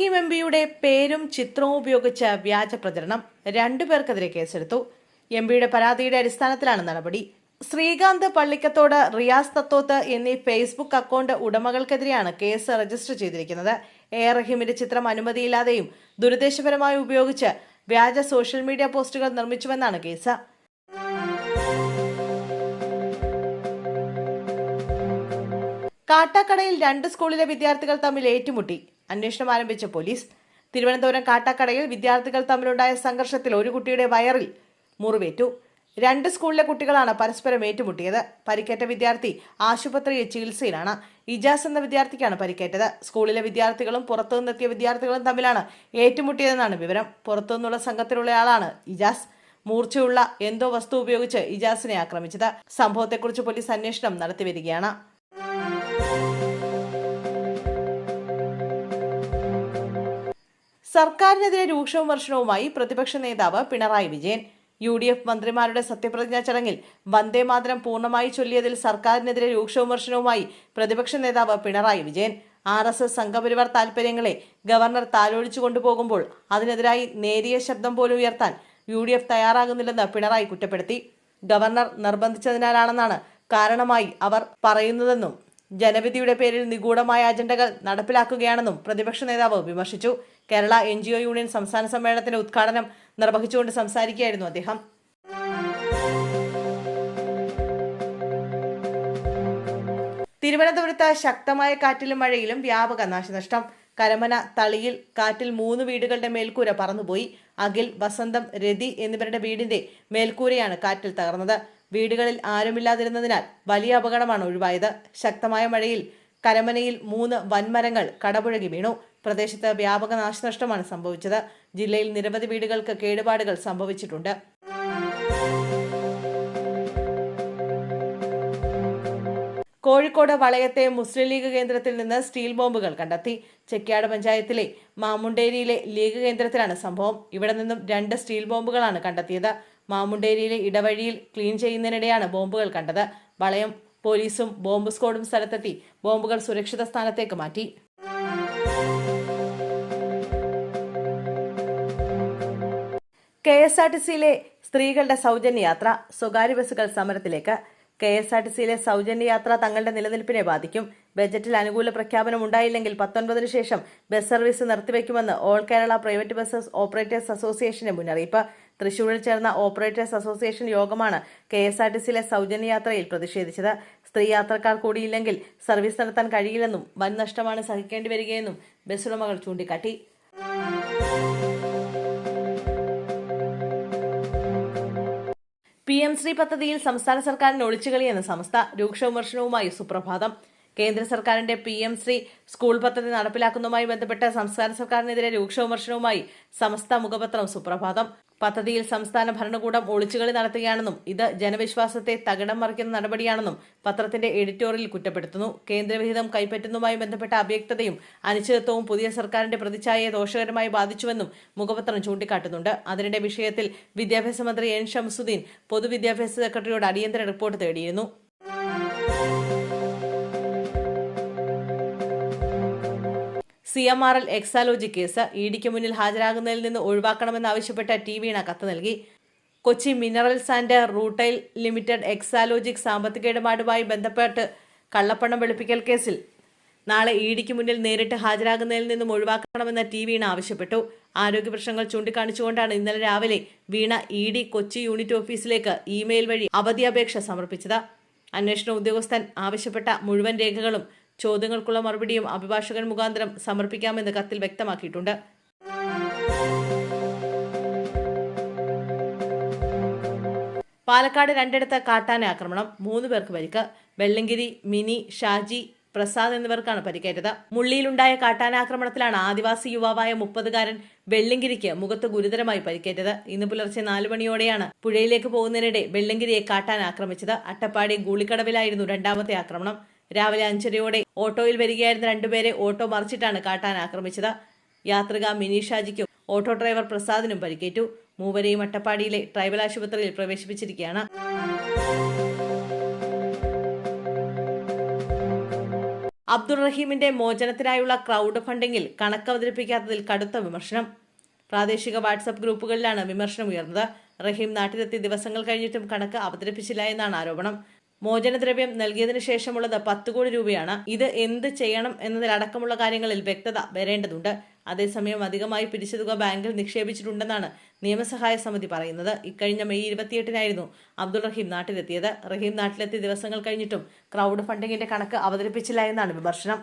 റഹീം എംപിയുടെ പേരും ചിത്രവും ഉപയോഗിച്ച് വ്യാജ പ്രചരണം 2 പേർക്കെതിരെ കേസെടുത്തു. എംപിയുടെ പരാതിയുടെ അടിസ്ഥാനത്തിലാണ് നടപടി. ശ്രീകാന്ത് പള്ളിക്കത്തോട്, റിയാസ് തത്തോത്ത് എന്നീ ഫേസ്ബുക്ക് അക്കൗണ്ട് ഉടമകൾക്കെതിരെയാണ് കേസ് രജിസ്റ്റർ ചെയ്തിരിക്കുന്നത്. റഹീമിന്റെ ചിത്രം അനുമതിയില്ലാതെയും ദുരുദ്ദേശപരമായി ഉപയോഗിച്ച് വ്യാജ സോഷ്യൽ മീഡിയ പോസ്റ്റുകൾ നിർമ്മിച്ചുവെന്നാണ് കേസ്. കാട്ടാക്കടയിൽ 2 സ്കൂളിലെ വിദ്യാർത്ഥികൾ തമ്മിൽ ഏറ്റുമുട്ടി. അന്വേഷണം ആരംഭിച്ച പോലീസ്. തിരുവനന്തപുരം കാട്ടാക്കടയിൽ വിദ്യാർത്ഥികൾ തമ്മിലുണ്ടായ സംഘർഷത്തിൽ ഒരു കുട്ടിയുടെ വയറിൽ മുറിവേറ്റു. 2 സ്കൂളിലെ കുട്ടികളാണ് പരസ്പരം ഏറ്റുമുട്ടിയത്. പരിക്കേറ്റ വിദ്യാർത്ഥി ആശുപത്രിയിൽ ചികിത്സയിലാണ്. ഇജാസ് എന്ന വിദ്യാർത്ഥിക്കാണ് പരിക്കേറ്റത്. സ്കൂളിലെ വിദ്യാർത്ഥികളും പുറത്തുനിന്നെത്തിയ വിദ്യാർത്ഥികളും തമ്മിലാണ് ഏറ്റുമുട്ടിയതെന്നാണ് വിവരം. പുറത്തുനിന്നുള്ള സംഘത്തിലുള്ളയാളാണ് ഇജാസ്. മൂർച്ചയുള്ള എന്തോ വസ്തു ഉപയോഗിച്ച് ഇജാസിനെ ആക്രമിച്ചത്. സംഭവത്തെക്കുറിച്ച് പോലീസ് അന്വേഷണം നടത്തിവരികയാണ്. സർക്കാരിനെതിരെ രൂക്ഷ വിമർശനവുമായി പ്രതിപക്ഷ നേതാവ് പിണറായി വിജയൻ. UDF മന്ത്രിമാരുടെ സത്യപ്രതിജ്ഞാ ചടങ്ങിൽ വന്ദേമാതരം പൂർണ്ണമായി ചൊല്ലിയതിൽ സർക്കാരിനെതിരെ രൂക്ഷ വിമർശനവുമായി പ്രതിപക്ഷ നേതാവ് പിണറായി വിജയൻ. RSS സംഘപരിവാർ താൽപര്യങ്ങളെ ഗവർണർ താലോലിച്ചു കൊണ്ടുപോകുമ്പോൾ അതിനെതിരായി നേരിയ ശബ്ദം പോലും ഉയർത്താൻ UDF തയ്യാറാകുന്നില്ലെന്ന് പിണറായി കുറ്റപ്പെടുത്തി. ഗവർണർ നിർബന്ധിച്ചതിനാലാണെന്നാണ് കാരണമായി അവർ പറയുന്നതെന്നും ജനവിധിയുടെ പേരിൽ നിഗൂഢമായ അജണ്ടകൾ നടപ്പിലാക്കുകയാണെന്നും പ്രതിപക്ഷ നേതാവ് വിമർശിച്ചു. കേരള NGO യൂണിയൻ സംസ്ഥാന സമ്മേളനത്തിന്റെ ഉദ്ഘാടനം നിർവഹിച്ചുകൊണ്ട് സംസാരിക്കുകയായിരുന്നു അദ്ദേഹം. തിരുവനന്തപുരത്ത് ശക്തമായ കാറ്റിലും മഴയിലും വ്യാപക നാശനഷ്ടം. കരമന തളിയിൽ കാറ്റിൽ 3 വീടുകളുടെ മേൽക്കൂര പറന്നുപോയി. അഖിൽ, വസന്തം, രതി എന്നിവരുടെ വീടിന്റെ മേൽക്കൂരയാണ് കാറ്റിൽ തകർന്നത്. വീടുകളിൽ ആരുമില്ലാതിരുന്നതിനാൽ വലിയ അപകടമാണ് ഒഴിവായത്. ശക്തമായ മഴയിൽ കരമനയിൽ 3 വൻമരങ്ങൾ കടപുഴകി വീണു. പ്രദേശത്ത് വ്യാപക നാശനഷ്ടമാണ് സംഭവിച്ചത്. ജില്ലയിൽ നിരവധി വീടുകൾക്ക് കേടുപാടുകൾ സംഭവിച്ചിട്ടുണ്ട്. കോഴിക്കോട് വളയത്തെ മുസ്ലിം ലീഗ് കേന്ദ്രത്തിൽ നിന്ന് സ്റ്റീൽ ബോംബുകൾ കണ്ടെത്തി. ചെക്യാട് പഞ്ചായത്തിലെ മാമുണ്ടേരിയിലെ ലീഗ് കേന്ദ്രത്തിലാണ് സംഭവം. ഇവിടെ നിന്നും 2 സ്റ്റീൽ ബോംബുകളാണ് കണ്ടെത്തിയത്. മാമുണ്ടേരിയിലെ ഇടവഴിയിൽ ക്ലീൻ ചെയ്യുന്നതിനിടെയാണ് ബോംബുകൾ കണ്ടത്. വളയം പോലീസും ബോംബ് സ്ക്വാഡും സ്ഥലത്തെത്തി ബോംബുകൾ സുരക്ഷിത സ്ഥാനത്തേക്ക് മാറ്റി. KSRTCയിലെ സ്ത്രീകളുടെ സൗജന്യ യാത്ര. സ്വകാര്യ ബസ്സുകൾ സമരത്തിലേക്ക്. KSRTCയിലെ സൗജന്യ യാത്ര തങ്ങളുടെ നിലനിൽപ്പിനെ ബാധിക്കും. ബജറ്റിൽ അനുകൂല പ്രഖ്യാപനം ഉണ്ടായില്ലെങ്കിൽ 19-ന് ശേഷം ബസ് സർവീസ് നിർത്തിവെക്കുമെന്ന് all Kerala private buses operators അസോസിയേഷന്റെ മുന്നറിയിപ്പ്. തൃശൂരിൽ ചേർന്ന ഓപ്പറേറ്റേഴ്സ് അസോസിയേഷൻ യോഗമാണ് KSRTCയിലെ സൗജന്യ യാത്രയിൽ പ്രതിഷേധിച്ചത്. സ്ത്രീ യാത്രക്കാർ കൂടിയില്ലെങ്കിൽ സർവീസ് നടത്താൻ കഴിയില്ലെന്നും വൻ നഷ്ടമാണ് സഹിക്കേണ്ടി വരികയെന്നും ബസ് ഉടമകൾ ചൂണ്ടിക്കാട്ടി. PM ശ്രീ പദ്ധതിയിൽ സംസ്ഥാന സർക്കാരിന് ഒളിച്ചുകളിയെന്ന സമസ്ത. രൂക്ഷ വിമർശനവുമായി സുപ്രഭാതം. കേന്ദ്ര സർക്കാരിന്റെ PM ശ്രീ സ്കൂൾ പദ്ധതി നടപ്പിലാക്കുന്നതുമായി ബന്ധപ്പെട്ട് സംസ്ഥാന സർക്കാരിനെതിരെ രൂക്ഷ വിമർശനവുമായി സമസ്ത മുഖപത്രം സുപ്രഭാതം. പദ്ധതിയിൽ സംസ്ഥാന ഭരണകൂടം ഒളിച്ചുകളി നടത്തുകയാണെന്നും ഇത് ജനവിശ്വാസത്തെ തകിടം മറിക്കുന്ന നടപടിയാണെന്നും പത്രത്തിന്റെ എഡിറ്റോറിയൽ കുറ്റപ്പെടുത്തുന്നു. കേന്ദ്രവിഹിതം കൈപ്പറ്റുന്നതുമായി ബന്ധപ്പെട്ട അവ്യക്തതയും അനിശ്ചിതത്വവും പുതിയ സർക്കാരിന്റെ പ്രതിച്ഛായയെ ദോഷകരമായി ബാധിച്ചുവെന്നും മുഖപത്രം ചൂണ്ടിക്കാട്ടുന്നുണ്ട്. അതിനിടെ വിഷയത്തിൽ വിദ്യാഭ്യാസ മന്ത്രി N ഷംസുദ്ദീൻ പൊതുവിദ്യാഭ്യാസ സെക്രട്ടറിയോട് അടിയന്തര റിപ്പോർട്ട് തേടിയിരുന്നു. CMRL Exalogic case. EDക്ക് മുന്നിൽ ഹാജരാകുന്നതിൽ നിന്ന് ഒഴിവാക്കണമെന്നാവശ്യപ്പെട്ട് T വീണ കത്ത് നൽകി. Kochi minerals and rutile limited Exalogic സാമ്പത്തിക ഇടപാടുമായി ബന്ധപ്പെട്ട് കള്ളപ്പണം വെളുപ്പിക്കൽ കേസിൽ നാളെ EDക്ക് മുന്നിൽ നേരിട്ട് ഹാജരാകുന്നതിൽ നിന്നും ഒഴിവാക്കണമെന്ന് T വീണ ആവശ്യപ്പെട്ടു. ആരോഗ്യ പ്രശ്നങ്ങൾ ചൂണ്ടിക്കാണിച്ചുകൊണ്ടാണ് ഇന്നലെ രാവിലെ വീണ ED കൊച്ചി യൂണിറ്റ് ഓഫീസിലേക്ക് ഇമെയിൽ വഴി അവധി അപേക്ഷ സമർപ്പിച്ചത്. അന്വേഷണ ഉദ്യോഗസ്ഥൻ ആവശ്യപ്പെട്ട മുഴുവൻ രേഖകളും ചോദ്യങ്ങൾക്കുള്ള മറുപടിയും അഭിഭാഷകൻ മുഖാന്തരം സമർപ്പിക്കാമെന്ന് കത്തിൽ വ്യക്തമാക്കിയിട്ടുണ്ട്. പാലക്കാട് 2 കാട്ടാന ആക്രമണം. 3 പേർക്ക് പരിക്ക്. വെള്ളങ്കിരി മിനി, ഷാജി, പ്രസാദ് എന്നിവർക്കാണ് പരിക്കേറ്റത്. മുള്ളിയിലുണ്ടായ കാട്ടാനാക്രമണത്തിലാണ് ആദിവാസി യുവാവായ 30-കാരൻ വെള്ളങ്കിരിക്ക് മുഖത്ത് ഗുരുതരമായി പരിക്കേറ്റത്. ഇന്ന് പുലർച്ചെ 4 മണിയോടെയാണ് പുഴയിലേക്ക് പോകുന്നതിനിടെ വെള്ളങ്കിരിയെ കാട്ടാൻ ആക്രമിച്ചത്. അട്ടപ്പാടി ഗൂളിക്കടവിലായിരുന്നു 2ാമത്തെ ആക്രമണം. രാവിലെ 5:30-ഓടെ ഓട്ടോയിൽ വരികയായിരുന്ന 2 പേരെ ഓട്ടോ മറിച്ചിട്ടാണ് കാട്ടാൻ ആക്രമിച്ചത്. യാത്രിക മിനി ഷാജിക്കും ഓട്ടോ ഡ്രൈവർ പ്രസാദിനും പരിക്കേറ്റു. മൂവരെയും അട്ടപ്പാടിയിലെ ട്രൈബൽ ആശുപത്രിയിൽ പ്രവേശിപ്പിച്ചിരിക്കുകയാണ്. അബ്ദുൾ റഹീമിന്റെ മോചനത്തിനായുള്ള ക്രൗഡ് ഫണ്ടിങ്ങിൽ കണക്ക് അവതരിപ്പിക്കാത്തതിൽ കടുത്ത വിമർശനം. പ്രാദേശിക വാട്സപ്പ് ഗ്രൂപ്പുകളിലാണ് വിമർശനം ഉയർന്നത്. റഹീം നാട്ടിലെത്തി ദിവസങ്ങൾ കഴിഞ്ഞിട്ടും കണക്ക് അവതരിപ്പിച്ചില്ല എന്നാണ് ആരോപണം. മോചനദ്രവ്യം നൽകിയതിനു ശേഷമുള്ളത് 10 കോടി രൂപയാണ്. ഇത് എന്ത് ചെയ്യണം എന്നതിലടക്കമുള്ള കാര്യങ്ങളിൽ വ്യക്തത വരേണ്ടതുണ്ട്. അതേസമയം അധികമായി പിരിച്ച തുക ബാങ്കിൽ നിക്ഷേപിച്ചിട്ടുണ്ടെന്നാണ് നിയമസഹായ സമിതി പറയുന്നത്. ഇക്കഴിഞ്ഞ മെയ് 28-നായിരുന്നു അബ്ദുൾ റഹീം നാട്ടിലെത്തിയത്. റഹീം നാട്ടിലെത്തി ദിവസങ്ങൾ കഴിഞ്ഞിട്ടും ക്രൗഡ് ഫണ്ടിങ്ങിന്റെ കണക്ക് അവതരിപ്പിച്ചില്ല എന്നാണ് വിമർശനം.